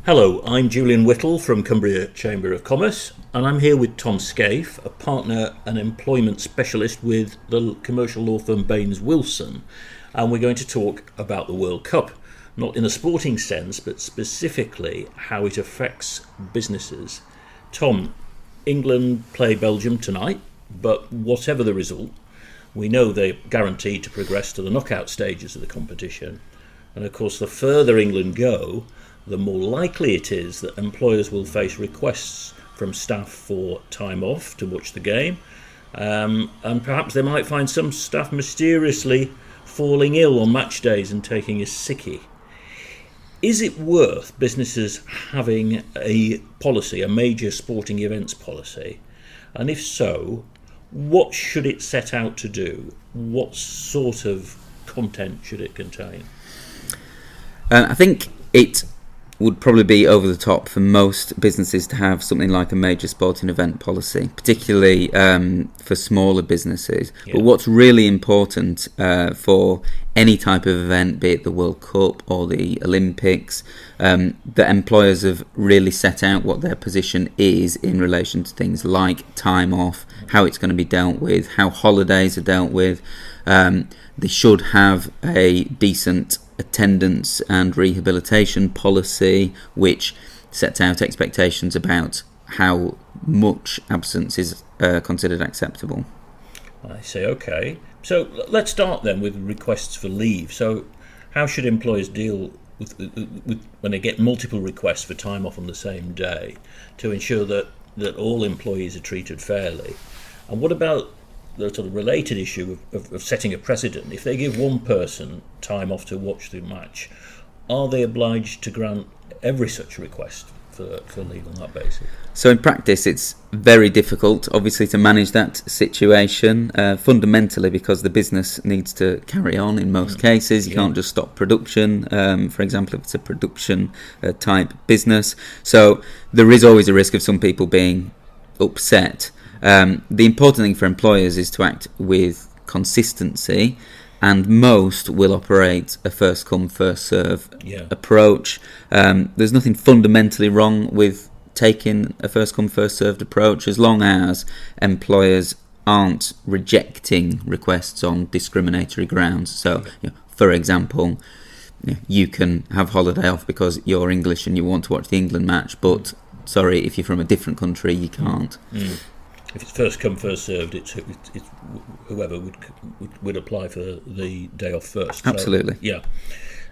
Hello, I'm Julian Whittle from Cumbria Chamber of Commerce, and I'm here with Tom Scaife, a partner and employment specialist with the commercial law firm Baines Wilson, and we're going to talk about the World Cup, not in a sporting sense, but specifically how it affects businesses. Tom, England play Belgium tonight, but whatever the result, we know they're guaranteed to progress to the knockout stages of the competition. And of course, the further England go, the more likely it is that employers will face requests from staff for time off to watch the game. And perhaps they might find some staff mysteriously falling ill on match days and taking a sickie. Is it worth businesses having a policy, a major sporting events policy? And if so, what should it set out to do? What sort of content should it contain? I think it would probably be over the top for most businesses to have something like a major sporting event policy, particularly for smaller businesses. Yeah. But what's really important for any type of event, be it the World Cup or the Olympics, that employers have really set out what their position is in relation to things like time off, how it's going to be dealt with, how holidays are dealt with. They should have a decent attendance and rehabilitation policy which sets out expectations about how much absence is considered acceptable. I say, okay. So let's start then with requests for leave. So how should employers deal with when they get multiple requests for time off on the same day to ensure that all employees are treated fairly? And what about the sort of related issue of setting a precedent? If they give one person time off to watch the match, are they obliged to grant every such request for leave on that basis? So in practice it's very difficult obviously to manage that situation, fundamentally because the business needs to carry on in most cases. You can't just stop production, for example, if it's a production type business. So there is always a risk of some people being upset. The important thing for employers is to act with consistency, and most will operate a first come first serve approach. There's nothing fundamentally wrong with taking a first come first served approach as long as employers aren't rejecting requests on discriminatory grounds. So, for example, you can have holiday off because you're English and you want to watch the England match, but sorry, if you're from a different country, you can't. If it's first come first served, it's whoever would apply for the day off first. Absolutely. So,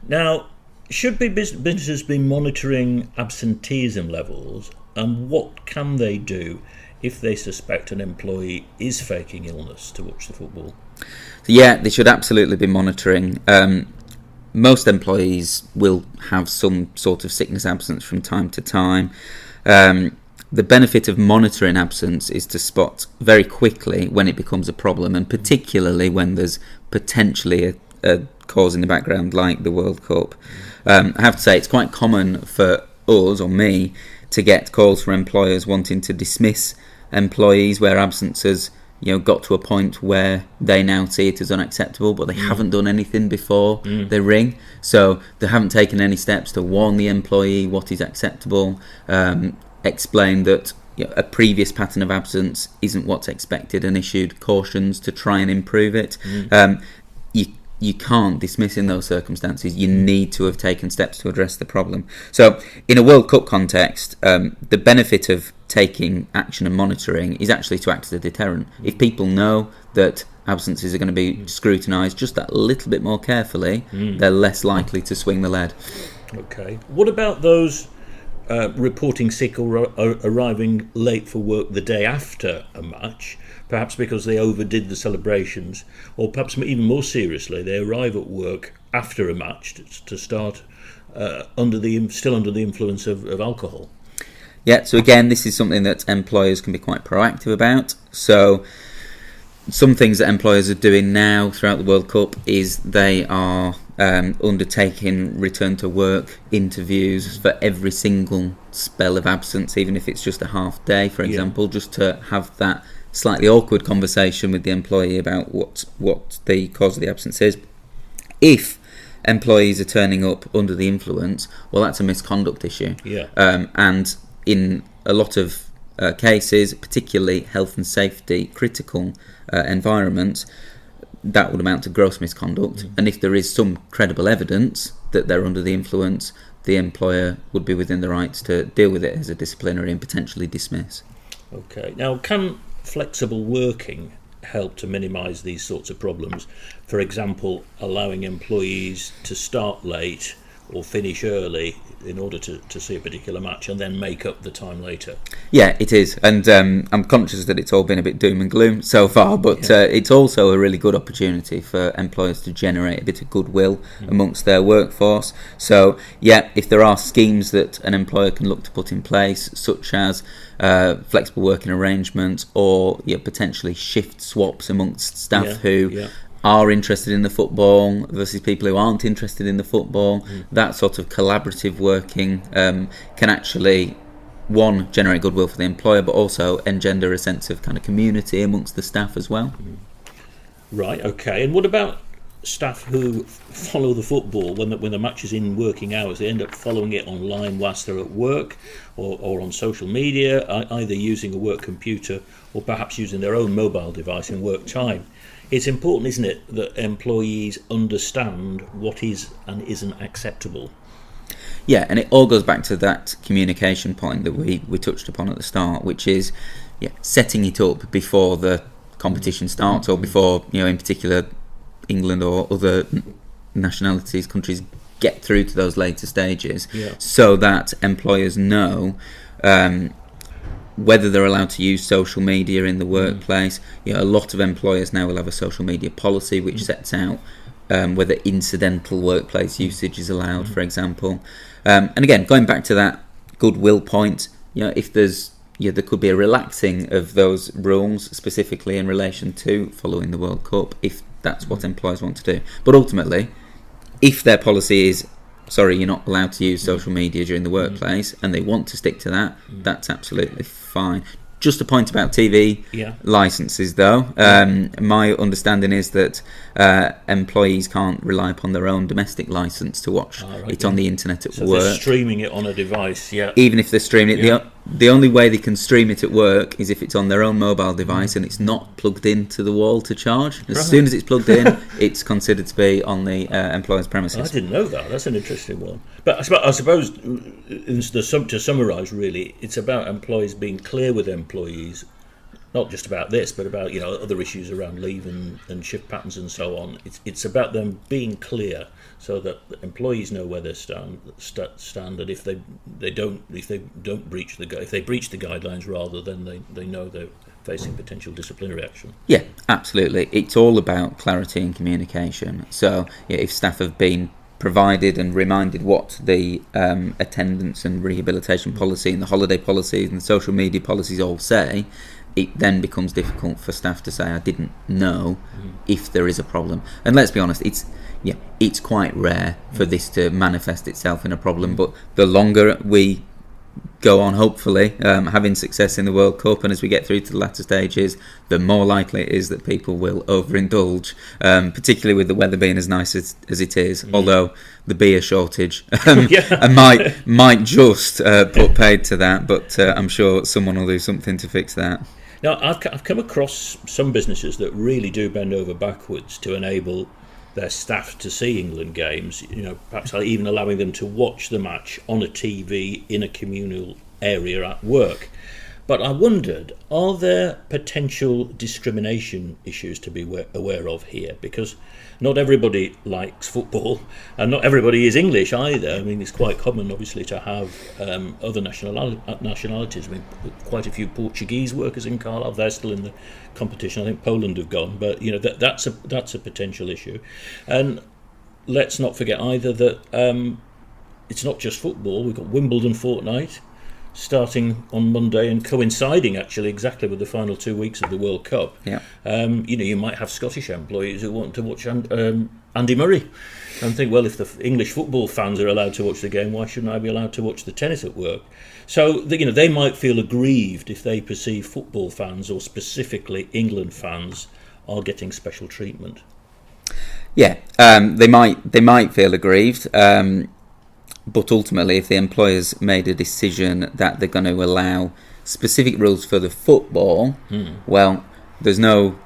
Now, should businesses be monitoring absenteeism levels, and what can they do if they suspect an employee is faking illness to watch the football? So they should absolutely be monitoring. Most employees will have some sort of sickness absence from time to time. The benefit of monitoring absence is to spot very quickly when it becomes a problem, and particularly when there's potentially a cause in the background like the World Cup. I have to say it's quite common for us, or me, to get calls from employers wanting to dismiss employees where absence has got to a point where they now see it as unacceptable, but they haven't done anything before they ring. So they haven't taken any steps to warn the employee what is acceptable, explain that a previous pattern of absence isn't what's expected, and issued cautions to try and improve it. You can't dismiss in those circumstances. You need to have taken steps to address the problem. So in a World Cup context, the benefit of taking action and monitoring is actually to act as a deterrent. If people know that absences are going to be scrutinised just that little bit more carefully, they're less likely to swing the lead. Okay. What about those reporting sick or arriving late for work the day after a match, perhaps because they overdid the celebrations, or perhaps even more seriously, they arrive at work after a match to start still under the influence of alcohol? So again, this is something that employers can be quite proactive about. So some things that employers are doing now throughout the World Cup is they are undertaking return to work interviews for every single spell of absence, even if it's just a half day, for example, just to have that slightly awkward conversation with the employee about what the cause of the absence is. If employees are turning up under the influence, well, that's a misconduct issue. Yeah. And in a lot of cases, particularly health and safety critical environments, that would amount to gross misconduct. And if there is some credible evidence that they're under the influence, the employer would be within the rights to deal with it as a disciplinary and potentially dismiss. Okay. Now, can flexible working help to minimise these sorts of problems? For example, allowing employees to start late or finish early in order to see a particular match and then make up the time later. Yeah, it is. And I'm conscious that it's all been a bit doom and gloom so far, but it's also a really good opportunity for employers to generate a bit of goodwill amongst their workforce. So, yeah, if there are schemes that an employer can look to put in place, such as flexible working arrangements or potentially shift swaps amongst staff who are interested in the football versus people who aren't interested in the football, that sort of collaborative working can actually, one, generate goodwill for the employer, but also engender a sense of kind of community amongst the staff as well. Right, okay. And what about staff who follow the football when the match is in working hours? They end up following it online whilst they're at work or on social media, either using a work computer or perhaps using their own mobile device in work time. It's important, isn't it, that employees understand what is and isn't acceptable? Yeah, and it all goes back to that communication point that we touched upon at the start, which is setting it up before the competition starts or before, in particular, England or other nationalities, countries get through to those later stages, so that employers know whether they're allowed to use social media in the workplace. A lot of employers now will have a social media policy which sets out whether incidental workplace usage is allowed, for example. And again, going back to that goodwill point, if there's there could be a relaxing of those rules, specifically in relation to following the World Cup, if that's what employers want to do. But ultimately, if their policy is, sorry, you're not allowed to use social media during the workplace, and they want to stick to that, that's absolutely fine. Just a point about TV licences, though. My understanding is that employees can't rely upon their own domestic licence to watch it on the internet at work. So they're streaming it on a device, Even if they're streaming it, the only way they can stream it at work is if it's on their own mobile device and it's not plugged into the wall to charge. As soon as it's plugged in, it's considered to be on the employer's premises. I didn't know that. That's an interesting one. But I suppose, to summarise, really, it's about employers being clear with employees, not just about this, but about other issues around leave and shift patterns and so on. It's about them being clear so that employees know where they stand, and if they don't breach the guidelines, rather, then they know they're facing potential disciplinary action. Yeah, absolutely. It's all about clarity and communication. So if staff have been provided and reminded what the attendance and rehabilitation policy and the holiday policies and the social media policies all say, it then becomes difficult for staff to say, I didn't know if there is a problem. And let's be honest, it's quite rare for this to manifest itself in a problem, but the longer we go on, hopefully, having success in the World Cup, and as we get through to the latter stages, the more likely it is that people will overindulge, particularly with the weather being as nice as it is, although the beer shortage might just put paid to that, but I'm sure someone will do something to fix that. Now, I've come across some businesses that really do bend over backwards to enable their staff to see England games, perhaps even allowing them to watch the match on a TV in a communal area at work. But I wondered, are there potential discrimination issues to be aware of here? Because not everybody likes football, and not everybody is English either. I mean, it's quite common, obviously, to have other nationalities. I mean, quite a few Portuguese workers in Carlisle. They're still in the competition. I think Poland have gone, but that's a potential issue. And let's not forget either that it's not just football. We've got Wimbledon fortnight starting on Monday and coinciding actually exactly with the final 2 weeks of the World Cup. You might have Scottish employees who want to watch Andy Murray and think, well, if the English football fans are allowed to watch the game, why shouldn't I be allowed to watch the tennis at work? So they might feel aggrieved if they perceive football fans, or specifically England fans, are getting special treatment. Yeah, they might feel aggrieved, but ultimately, if the employers made a decision that they're going to allow specific rules for the football, well, there's no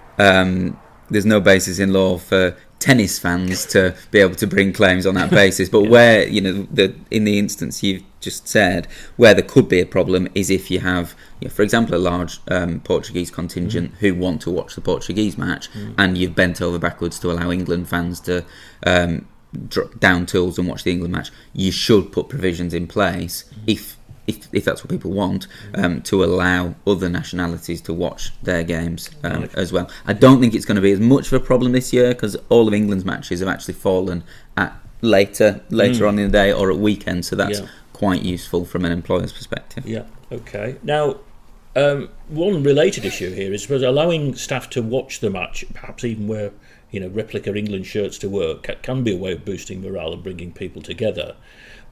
basis in law for tennis fans to be able to bring claims on that basis. But where, in the instance you've just said, where there could be a problem is if you have, for example, a large Portuguese contingent who want to watch the Portuguese match, and you've bent over backwards to allow England fans to drop down tools and watch the England match. You should put provisions in place if that's what people want, to allow other nationalities to watch their games as well. I don't think it's going to be as much of a problem this year because all of England's matches have actually fallen at later on in the day or at weekends, so that's quite useful from an employer's perspective. Yeah, okay. Now, one related issue here is allowing staff to watch the match, perhaps even wear replica England shirts to work, can be a way of boosting morale and bringing people together.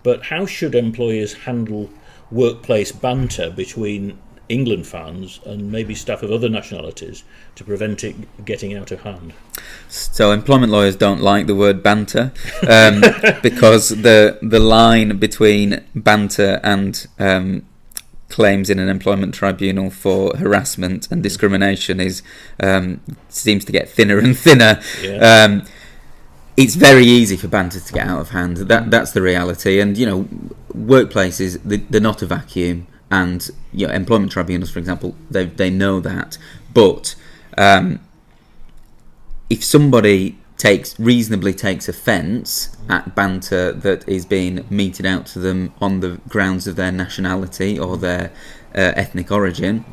But how should employers handle workplace banter between England fans and maybe staff of other nationalities to prevent it getting out of hand? So employment lawyers don't like the word banter because the line between banter and claims in an employment tribunal for harassment and discrimination seems to get thinner and thinner. It's very easy for banter to get out of hand. That's the reality. And workplaces, they're not a vacuum, and employment tribunals, for example, they know that. But if somebody reasonably takes offence at banter that is being meted out to them on the grounds of their nationality or their ethnic origin,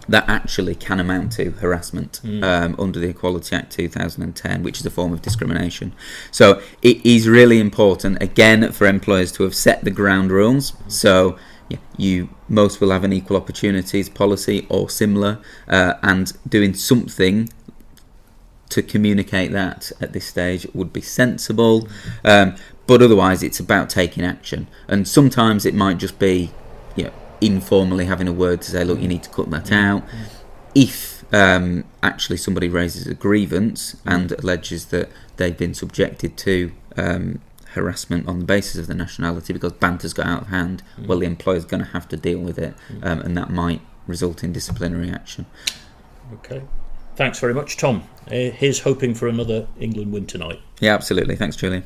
that actually can amount to harassment under the Equality Act 2010, which is a form of discrimination. So it is really important, again, for employers to have set the ground rules. So most will have an equal opportunities policy or similar, and doing something to communicate that at this stage would be sensible. But otherwise, it's about taking action. And sometimes it might just be informally having a word to say, look, you need to cut that out. If actually somebody raises a grievance and alleges that they've been subjected to harassment on the basis of the nationality because banter's got out of hand, well, the employer's going to have to deal with it, and that might result in disciplinary action. Okay. Thanks very much, Tom. Here's hoping for another England win tonight. Yeah, absolutely. Thanks, Julian.